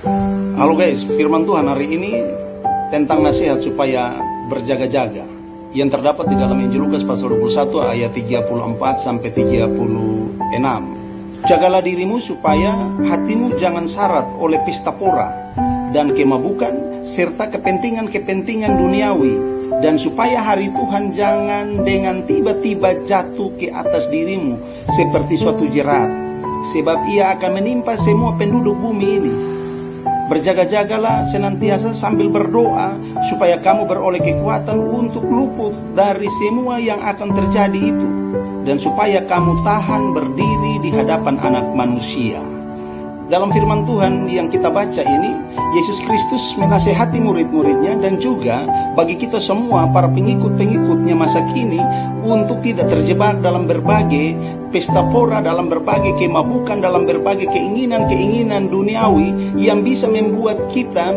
Halo guys, firman Tuhan hari ini tentang nasihat supaya berjaga-jaga yang terdapat di dalam Injil Lukas pasal 21 ayat 34 sampai 36. Jagalah dirimu supaya hatimu jangan syarat oleh pesta pora dan kemabukan serta kepentingan-kepentingan duniawi, dan supaya hari Tuhan jangan dengan tiba-tiba jatuh ke atas dirimu seperti suatu jerat, sebab ia akan menimpa semua penduduk bumi ini. Berjaga-jagalah senantiasa sambil berdoa supaya kamu beroleh kekuatan untuk luput dari semua yang akan terjadi itu, dan supaya kamu tahan berdiri di hadapan Anak Manusia. Dalam firman Tuhan yang kita baca ini, Yesus Kristus menasihati murid-muridnya dan juga bagi kita semua para pengikut-pengikutnya masa kini untuk tidak terjebak dalam berbagai pesta pora, dalam berbagai kemabukan, dalam berbagai keinginan-keinginan duniawi yang bisa membuat kita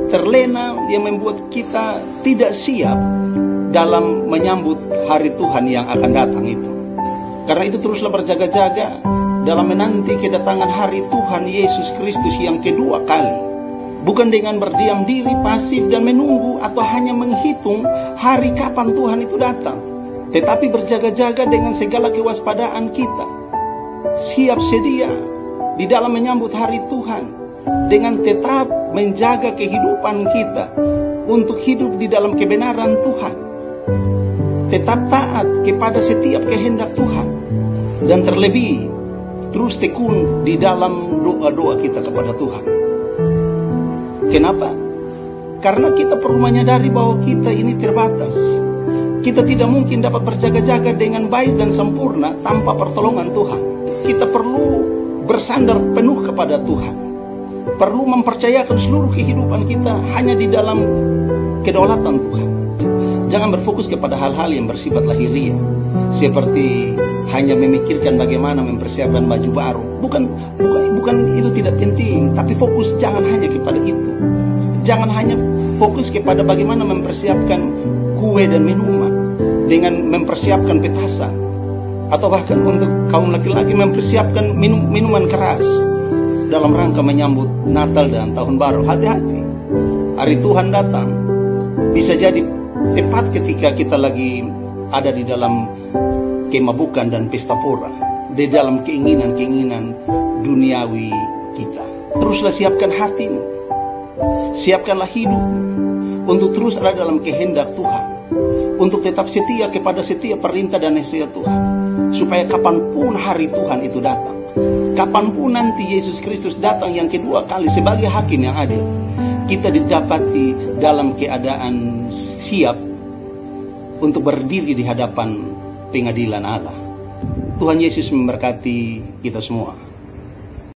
terlena, yang membuat kita tidak siap dalam menyambut hari Tuhan yang akan datang itu. Karena itu teruslah berjaga-jaga dalam menanti kedatangan hari Tuhan Yesus Kristus yang kedua kali. Bukan dengan berdiam diri, pasif dan menunggu atau hanya menghitung hari kapan Tuhan itu datang, tetapi berjaga-jaga dengan segala kewaspadaan kita, siap sedia di dalam menyambut hari Tuhan, dengan tetap menjaga kehidupan kita untuk hidup di dalam kebenaran Tuhan, tetap taat kepada setiap kehendak Tuhan, dan terlebih terus tekun di dalam doa-doa kita kepada Tuhan. Kenapa? Karena kita perlu menyadari bahwa kita ini terbatas. Kita tidak mungkin dapat berjaga-jaga dengan baik dan sempurna tanpa pertolongan Tuhan. Kita perlu bersandar penuh kepada Tuhan, perlu mempercayakan seluruh kehidupan kita hanya di dalam kedaulatan Tuhan. Jangan berfokus kepada hal-hal yang bersifat lahiriah, seperti hanya memikirkan bagaimana mempersiapkan baju baru. Bukan itu tidak penting, tapi fokus jangan hanya kepada itu. Jangan hanya fokus kepada bagaimana mempersiapkan kue dan minuman dengan mempersiapkan petasan, atau bahkan untuk kaum laki-laki mempersiapkan minuman keras dalam rangka menyambut Natal dan Tahun Baru. Hati-hati, hari Tuhan datang bisa jadi tepat ketika kita lagi ada di dalam kemabukan dan pesta pora, di dalam keinginan-keinginan duniawi kita. Teruslah siapkan hatimu, siapkanlah hidup untuk terus ada dalam kehendak Tuhan, untuk tetap setia kepada setiap perintah dan nasihat Tuhan, supaya kapanpun hari Tuhan itu datang, kapanpun nanti Yesus Kristus datang yang kedua kali sebagai hakim yang adil, kita didapati dalam keadaan siap untuk berdiri di hadapan pengadilan Allah. Tuhan Yesus memberkati kita semua.